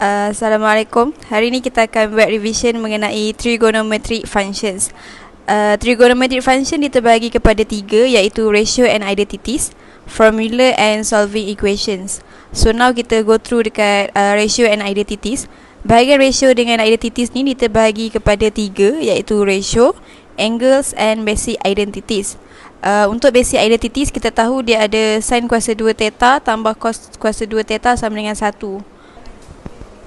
Assalamualaikum. Hari ini kita akan buat revision mengenai trigonometric functions. Trigonometric function diterbagi kepada tiga, iaitu ratio and identities, formula and solving equations. So now kita go through dekat ratio and identities. Bahagian ratio dengan identities ni diterbagi kepada tiga, iaitu ratio, angles and basic identities. Untuk basic identities, kita tahu dia ada sin kuasa 2 theta tambah cos kuasa 2 theta sama dengan 1.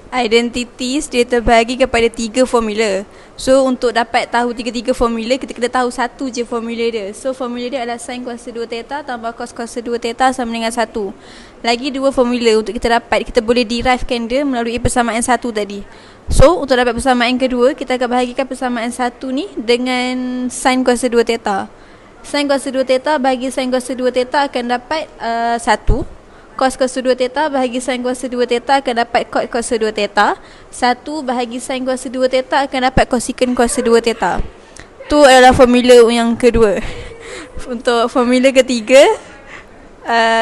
Identities dia terbagi kepada tiga formula. So untuk dapat tahu tiga-tiga formula, kita kena tahu satu je formula dia. So formula dia adalah sin kuasa 2 theta tambah cos kuasa 2 theta sama dengan 1. Lagi dua formula untuk kita dapat, kita boleh derivekan dia melalui persamaan 1 tadi. So untuk dapat persamaan kedua, kita akan bahagikan persamaan 1 ni dengan sin kuasa 2 theta. Sin kuasa 2 theta bagi sin kuasa 2 theta akan dapat 1. Cos kuasa 2 theta bahagi sin kuasa 2 theta akan dapat cot kuasa 2 theta. 1 bahagi sin kuasa 2 theta akan dapat cosecant kuasa 2 theta. Tu adalah formula yang kedua. Untuk formula ketiga,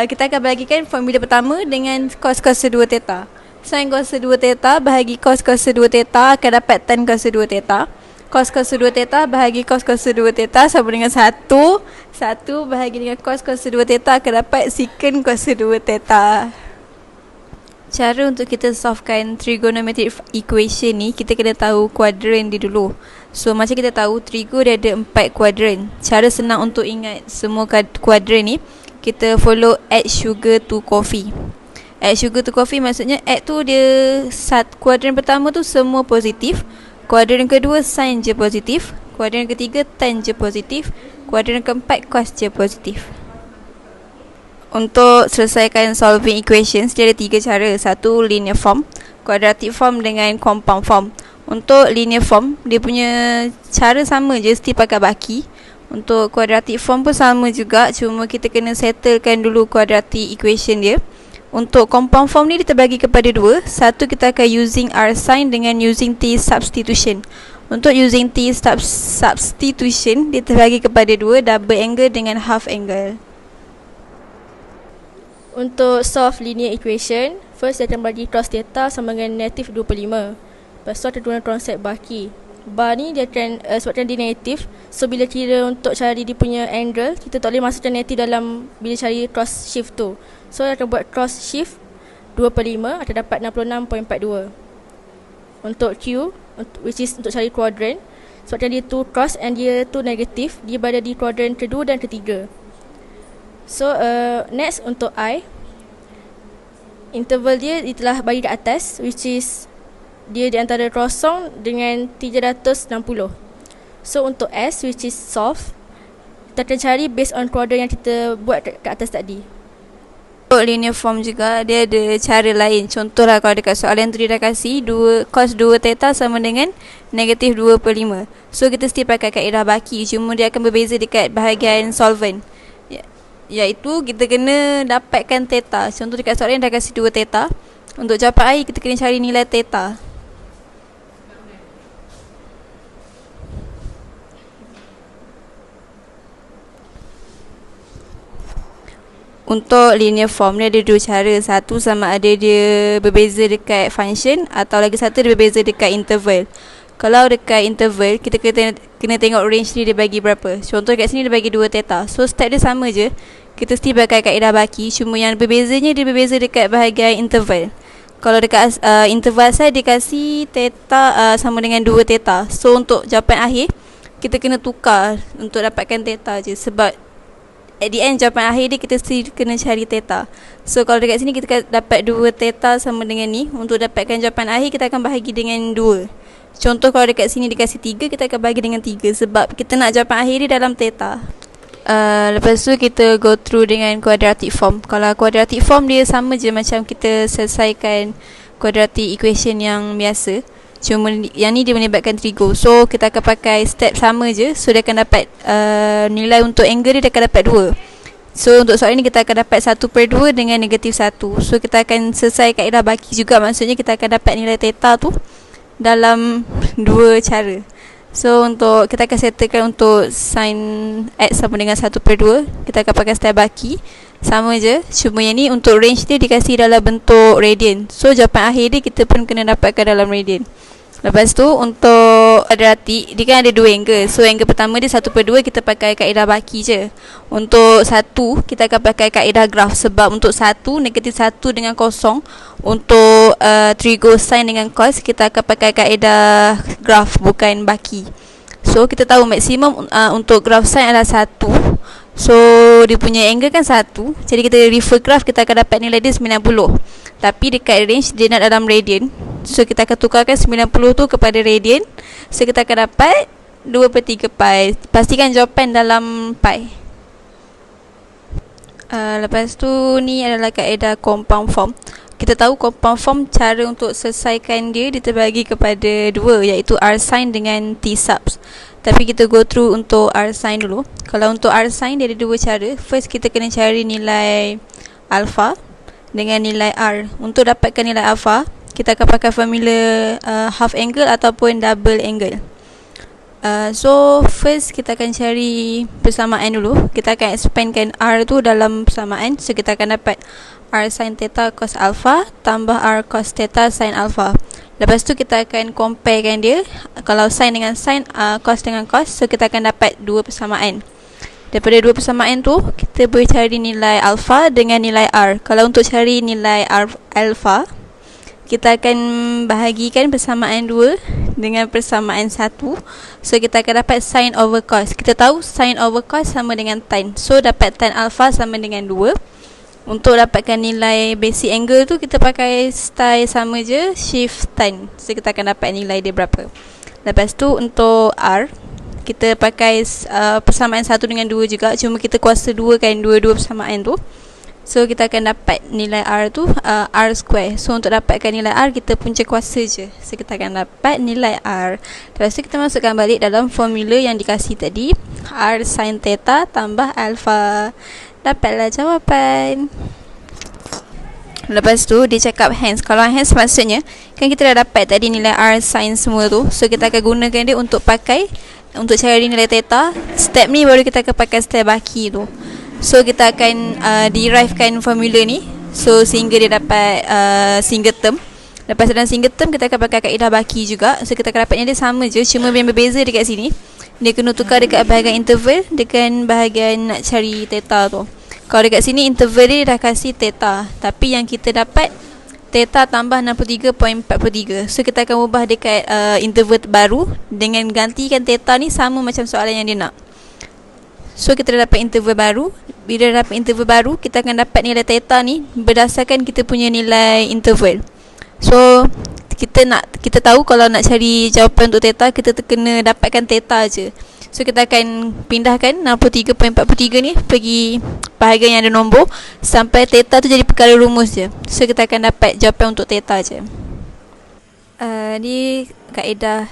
kita akan bahagikan formula pertama dengan cos kuasa 2 theta. Sin kuasa 2 theta bahagi cos kuasa 2 theta akan dapat tan kuasa 2 theta. Cos kuasa 2 theta bahagi cos kuasa 2 theta sama dengan 1. 1 bahagi dengan cos kuasa 2 theta akan dapat secant kuasa 2 theta. Cara untuk kita solvekan trigonometric equation ni, kita kena tahu kuadran dia dulu. So macam kita tahu, trigo dia ada 4 kuadran. Cara senang untuk ingat semua kuadran ni, kita follow add sugar to coffee. Add sugar to coffee maksudnya add tu dia kuadran pertama tu semua positif. Kuadran kedua sin je positif. Kuadran ketiga tan je positif. Kuadran keempat cos je positif. Untuk selesaikan solving equations, dia ada tiga cara. Satu, linear form, quadratic form dengan compound form. Untuk linear form, dia punya cara sama je, mesti pakai baki. Untuk quadratic form pun sama juga, cuma kita kena settlekan dulu quadratic equation dia. Untuk compound form ni dia terbagi kepada dua. Satu, kita akan using R sin dengan using T substitution. Untuk using T substitution, dia terbagi kepada dua, double angle dengan half angle. Untuk solve linear equation, first dia akan bagi cos theta sama dengan negatif 25. Lepas tu ada dua konsep baki. Bar ni dia akan, sebabkan dia negatif, so bila kira untuk cari dia punya angle, kita tak boleh masukkan negatif dalam bila cari cross shift tu. So dia akan buat cross shift 2/5 akan dapat 66.42. Untuk Q, which is untuk cari kuadran, sebabkan dia tu cross and dia tu negatif, dia berada di kuadran kedua dan ketiga. So next untuk I, interval dia telah bagi kat atas, which is dia di antara kosong dengan 360. So untuk S, which is solve, kita akan cari based on kuadran yang kita buat kat atas tadi. Untuk linear form juga, dia ada cara lain. Contohlah kalau dekat soalan tu dia dah kasih cos 2 theta sama dengan negatif 2/5. So kita mesti pakai kaedah baki, cuma dia akan berbeza dekat bahagian solvent, iaitu kita kena dapatkan theta. Contoh dekat soalan dah kasih 2 theta. Untuk capai I, kita kena cari nilai theta. Untuk linear form ni ada dua cara. Satu, sama ada dia berbeza dekat function, atau lagi satu dia berbeza dekat interval. Kalau dekat interval, kita kena tengok range ni dia bagi berapa. Contoh kat sini dia bagi 2 theta. So step dia sama je, kita mesti pakai kaedah baki, cuma yang berbezanya dia berbeza dekat bahagian interval. Kalau dekat interval saya dia kasih theta sama dengan 2 theta. So untuk jawapan akhir, kita kena tukar untuk dapatkan theta je, sebab at the end jawapan akhir dia kita mesti kena cari theta. So kalau dekat sini kita dapat 2 theta sama dengan ni, untuk dapatkan jawapan akhir kita akan bahagi dengan 2. Contoh kalau dekat sini dikasih 3, kita akan bahagi dengan 3, sebab kita nak jawapan akhir dia dalam theta. Lepas tu kita go through dengan quadratic form. Kalau quadratic form dia sama je macam kita selesaikan quadratic equation yang biasa, cuma yang ni dia melibatkan trigo. So kita akan pakai step sama je. So dia akan dapat nilai untuk angle dia akan dapat 2. So untuk soalan ni kita akan dapat 1/2 dengan negatif 1. So kita akan selesai kaedah baki juga, maksudnya kita akan dapat nilai theta tu dalam dua cara. So untuk kita akan settlekan untuk sin x sama dengan 1/2, kita akan pakai step baki. Sama je, cuma yang ni untuk range dia dikasih dalam bentuk radian. So jawapan akhir dia kita pun kena dapatkan dalam radian. Lepas tu untuk kuadratik, dia kan ada dua angle. So angle pertama dia 1/2, kita pakai kaedah baki je. Untuk 1 kita akan pakai kaedah graf. Sebab untuk 1, negatif 1 dengan kosong. Untuk trigosine dengan cos, kita akan pakai kaedah graf, bukan baki. So kita tahu maksimum untuk graf sine adalah 1. So dia punya angle kan 1. Jadi kita refer graf, kita akan dapat nilai dia 90. Tapi dekat range dia nak dalam radian. So kita akan tukarkan 90 tu kepada radian. So kita akan dapat 2/3 pi. Pastikan jawapan dalam pi. Lepas tu ni adalah kaedah compound form. Kita tahu compound form, cara untuk selesaikan dia terbagi kepada dua, iaitu R sin dengan T subs. Tapi kita go through untuk R sin dulu. Kalau untuk R sin dia ada dua cara. First kita kena cari nilai alpha dengan nilai R. Untuk dapatkan nilai alpha, kita akan pakai formula half angle ataupun double angle. So first kita akan cari persamaan dulu. Kita akan expandkan R tu dalam persamaan. So kita akan dapat R sin theta cos alpha tambah R cos theta sin alpha. Lepas tu kita akan comparekan dia. Kalau sin dengan sin, cos dengan cos, so kita akan dapat dua persamaan. Daripada dua persamaan tu, kita boleh cari nilai alpha dengan nilai R. Kalau untuk cari nilai alpha, kita akan bahagikan persamaan 2 dengan persamaan 1. So kita akan dapat sin over cos. Kita tahu sin over cos sama dengan tan. So dapat tan alpha sama dengan 2. Untuk dapatkan nilai basic angle tu, kita pakai style sama je, shift tan. So kita akan dapat nilai dia berapa. Lepas tu untuk R, kita pakai persamaan 1 dengan 2 juga. Cuma kita kuasa 2 kan dua-dua persamaan tu. So kita akan dapat nilai R tu R square. So untuk dapatkan nilai R, kita punca kuasa je. So kita akan dapat nilai R. Lepas tu kita masukkan balik dalam formula yang dikasih tadi, R sin theta tambah alpha. Dapatlah jawapan. Lepas tu dia cakap hence. Kalau hence maksudnya kan kita dah dapat tadi nilai R sin semua tu. So kita akan gunakan dia untuk cari nilai theta. Step ni baru kita akan pakai step baki tu. So kita akan derivekan formula ni. So sehingga dia dapat single term. Lepas dalam single term kita akan pakai kaedah baki juga. So kita akan dapatnya dia sama je. Cuma yang berbeza dekat sini, dia kena tukar dekat bahagian interval dengan bahagian nak cari theta tu. Kalau dekat sini interval dia dah kasih theta, tapi yang kita dapat theta tambah 63.43. So kita akan ubah dekat interval baru dengan gantikan theta ni sama macam soalan yang dia nak. So kita dah dapat interval baru. Bila dah dapat interval baru, kita akan dapat nilai theta ni berdasarkan kita punya nilai interval. So kita tahu kalau nak cari jawapan untuk theta, kita kena dapatkan theta je. So kita akan pindahkan 63.43 ni pergi bahagian yang ada nombor sampai theta tu jadi perkara rumus je. So kita akan dapat jawapan untuk theta je. Ni kaedah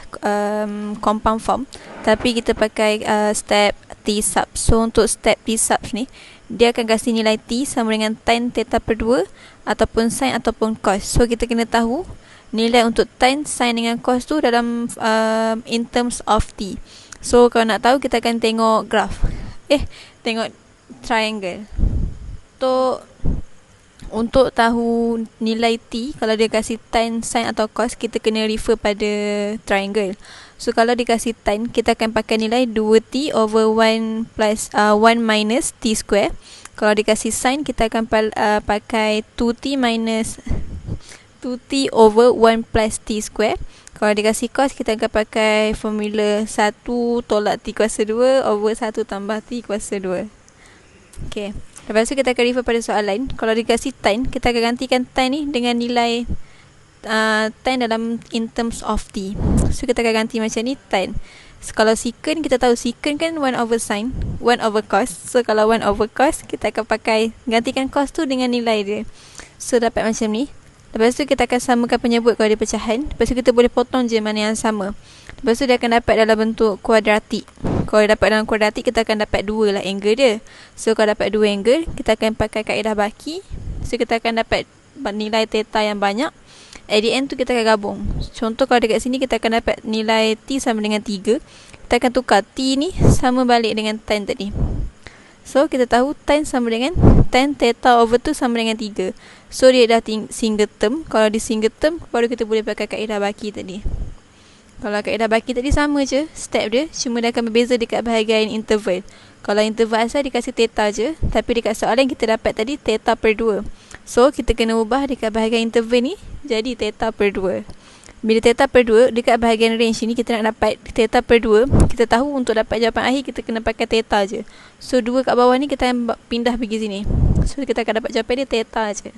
compound form, tapi kita pakai step T sub. So untuk step T sub ni, dia akan kasih nilai T sama dengan tan theta per 2 ataupun sin ataupun cos. So kita kena tahu nilai untuk tan, sin dengan cos tu dalam in terms of T. So kalau nak tahu, kita akan tengok graf. Tengok triangle. Untuk tahu nilai T, kalau dia kasih tan, sin atau cos, kita kena refer pada triangle. So kalau dia kasih tan, kita akan pakai nilai 2T over 1 minus T square. Kalau dia kasih sin, kita akan pakai 2T minus 2T over 1 plus T square. Kalau dia kasih cos, kita akan pakai formula 1 tolak T kuasa 2 over 1 tambah T kuasa 2. Okay. Lepas tu kita akan refer pada soalan. Kalau dia kasih tan, kita akan gantikan tan ni dengan nilai tan dalam in terms of T. So kita akan ganti macam ni, tan. So, kalau secant, kita tahu secant kan 1 over sin, 1 over cos. So kalau 1 over cos, kita akan gantikan cos tu dengan nilai dia. So dapat macam ni. Lepas tu kita akan samakan penyebut kalau dia pecahan. Lepas tu kita boleh potong je mana yang sama. Lepas tu dia akan dapat dalam bentuk kuadratik. Kalau dia dapat dalam kuadratik, kita akan dapat 2 lah angle dia. So kalau dapat 2 angle, kita akan pakai kaedah baki. So kita akan dapat nilai theta yang banyak. At the end tu kita akan gabung. Contoh kalau dekat sini kita akan dapat nilai T sama dengan 3. Kita akan tukar T ni sama balik dengan tan tadi. So kita tahu tan sama dengan tan theta over 2 sama dengan 3. So dia dah single term. Kalau di single term, baru kita boleh pakai kaedah baki tadi. Kalau kaedah baki tadi sama je step dia, cuma dia akan berbeza dekat bahagian interval. Kalau interval asal dikasih theta je, tapi dekat soalan kita dapat tadi theta per 2. So kita kena ubah dekat bahagian interval ni jadi theta per 2. Bila theta per 2 dekat bahagian range ni kita nak dapat theta per 2, kita tahu untuk dapat jawapan akhir kita kena pakai theta je. So 2 kat bawah ni kita pindah pergi sini. So kita akan dapat jawapan dia theta je.